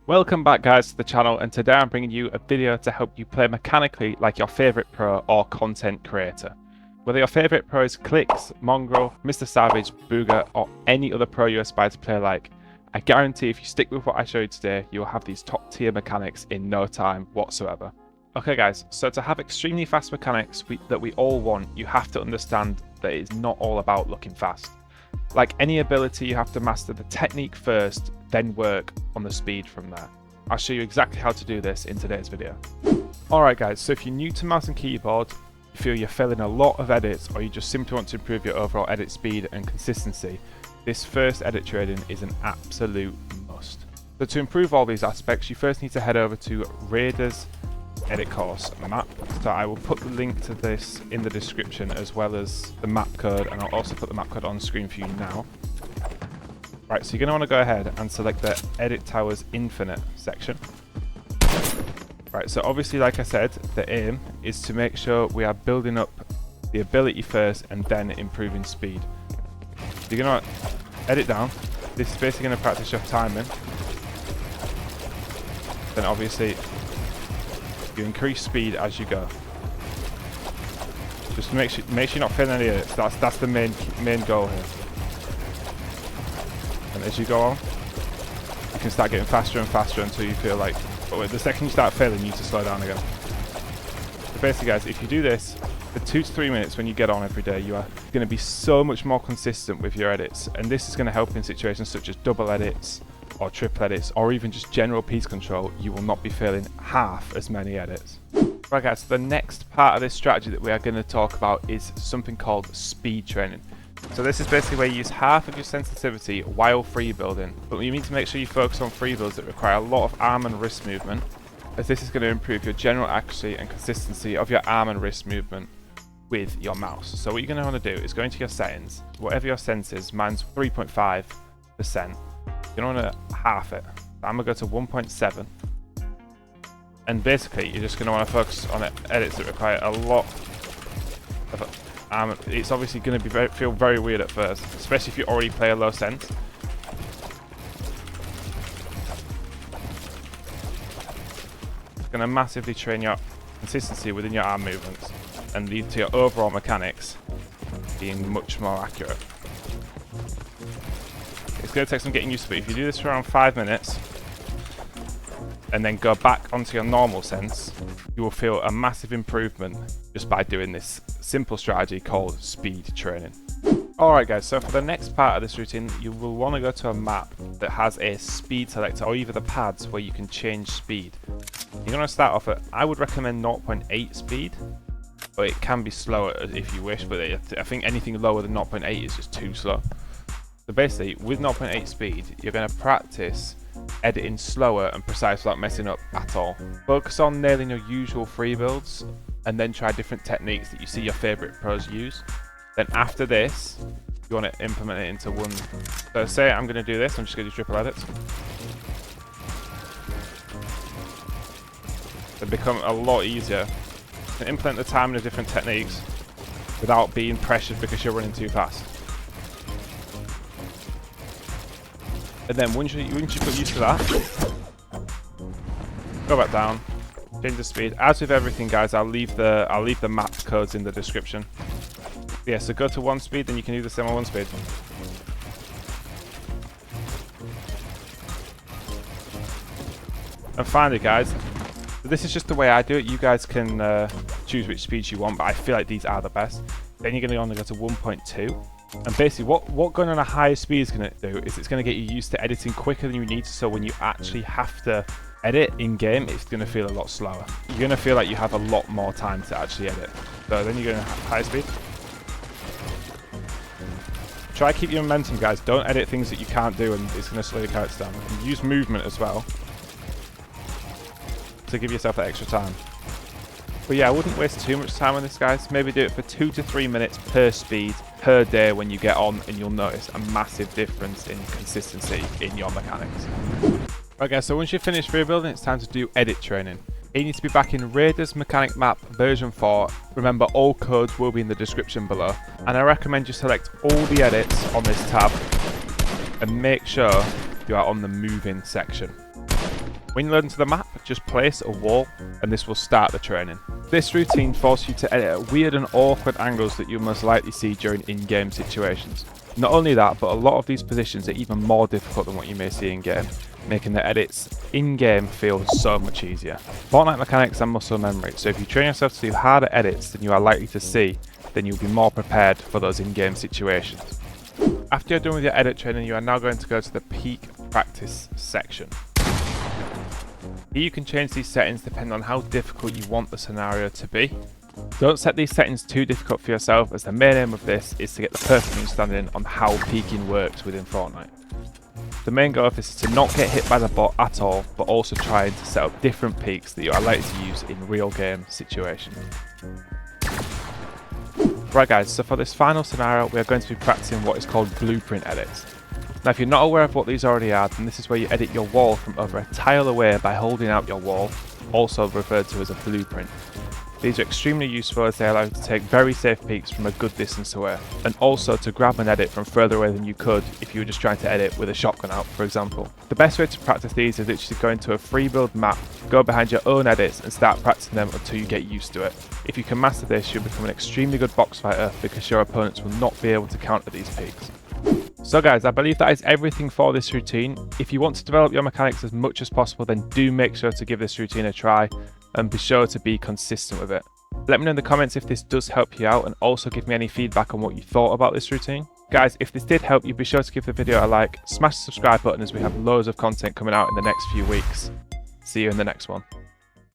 Welcome back guys to the channel, and today I'm bringing you a video to help you play mechanically like your favourite pro or content creator. Whether your favourite pro is Clicks, Mongrel, Mr. Savage, Booger or any other pro you aspire to play like, I guarantee if you stick with what I show you today, you will have these top tier mechanics in no time whatsoever. Okay guys, so to have extremely fast mechanics that we all want, you have to understand that it's not all about looking fast. Like any ability, you have to master the technique first, then work on the speed from there. I'll show you exactly how to do this in today's video. Alright guys, so if you're new to mouse and keyboard, you feel you're failing a lot of edits, or you just simply want to improve your overall edit speed and consistency, this first edit training is an absolute must. So to improve all these aspects, you first need to head over to Raiders edit course map. So I will put the link to this in the description as well as the map code, and I'll also put the map code on screen for you now. Right, so you're going to want to go ahead and select the Edit Towers Infinite section. Right, so obviously like I said, the aim is to make sure we are building up the ability first and then improving speed. You're going to edit down. This is basically going to practice your timing. Then obviously you increase speed as you go. Just make sure you're not failing any edits. That's the main goal here. And as you go on, you can start getting faster and faster until you feel like, oh, the second you start failing, you need to slow down again. So basically guys, if you do this for 2 to 3 minutes when you get on every day, you are going to be so much more consistent with your edits, and this is going to help in situations such as double edits or triple edits, or even just general piece control. You will not be failing half as many edits. Right guys, so the next part of this strategy that we are going to talk about is something called speed training. So this is basically where you use half of your sensitivity while free building, but you need to make sure you focus on free builds that require a lot of arm and wrist movement, as this is going to improve your general accuracy and consistency of your arm and wrist movement with your mouse. So what you're going to want to do is go into your settings, whatever your sense is, mine's 3.5%. You're going to want to half it. I'm going to go to 1.7. And basically, you're just going to want to focus on edits that require a lot of arm. It's obviously going to feel very weird at first, especially if you already play a low sense. It's going to massively train your consistency within your arm movements and lead to your overall mechanics being much more accurate. It's going to take some getting used to it. If you do this for around 5 minutes and then go back onto your normal sense, you will feel a massive improvement just by doing this simple strategy called speed training. Alright guys, so for the next part of this routine, you will want to go to a map that has a speed selector or either the pads where you can change speed. You're going to start off at, I would recommend 0.8 speed, but it can be slower if you wish, but I think anything lower than 0.8 is just too slow. So basically, with 0.8 speed, you're going to practice editing slower and precise without messing up at all. Focus on nailing your usual free builds, and then try different techniques that you see your favourite pros use. Then after this, you want to implement it into one. So say I'm going to do this, I'm just going to do triple edits. They become a lot easier to implement the timing of different techniques without being pressured because you're running too fast. And then once you've got used to that, go back down, change the speed. As with everything guys, I'll leave the map codes in the description. Yeah, so go to 1 speed, then you can do the same on 1 speed. And finally guys, this is just the way I do it. You guys can choose which speeds you want, but I feel like these are the best. Then you're going to only go to 1.2. And basically what going on a higher speed is going to do is it's going to get you used to editing quicker than you need to, so when you actually have to edit in game, it's going to feel a lot slower. You're going to feel like you have a lot more time to actually edit. So then you're going to high speed. Try to keep your momentum guys, don't edit things that you can't do and it's going to slow your character down. And use movement as well to give yourself that extra time. But yeah, I wouldn't waste too much time on this guys. Maybe do it for 2 to 3 minutes per speed per day when you get on, and you'll notice a massive difference in consistency in your mechanics. Okay, so once you've finished rebuilding, it's time to do edit training. You need to be back in Raiders Mechanic Map version 4. Remember, all codes will be in the description below. And I recommend you select all the edits on this tab and make sure you are on the moving section. When you load into the map, just place a wall and this will start the training. This routine forces you to edit at weird and awkward angles that you'll most likely see during in-game situations. Not only that, but a lot of these positions are even more difficult than what you may see in-game, making the edits in-game feel so much easier. Fortnite mechanics and muscle memory, so if you train yourself to do harder edits than you are likely to see, then you'll be more prepared for those in-game situations. After you're done with your edit training, you are now going to go to the peak practice section. Here you can change these settings depending on how difficult you want the scenario to be. Don't set these settings too difficult for yourself, as the main aim of this is to get the perfect understanding on how peaking works within Fortnite. The main goal of this is to not get hit by the bot at all, but also trying to set up different peaks that you are likely to use in real game situations. Right guys, so for this final scenario we are going to be practicing what is called blueprint edits. Now if you're not aware of what these already are, then this is where you edit your wall from over a tile away by holding out your wall, also referred to as a blueprint. These are extremely useful as they allow you to take very safe peaks from a good distance away, and also to grab an edit from further away than you could if you were just trying to edit with a shotgun out, for example. The best way to practice these is literally go into a free build map, go behind your own edits and start practicing them until you get used to it. If you can master this, you'll become an extremely good box fighter because your opponents will not be able to counter these peaks. So guys, I believe that is everything for this routine. If you want to develop your mechanics as much as possible, then do make sure to give this routine a try and be sure to be consistent with it. Let me know in the comments if this does help you out, and also give me any feedback on what you thought about this routine. Guys, if this did help you, be sure to give the video a like, smash the subscribe button as we have loads of content coming out in the next few weeks. See you in the next one.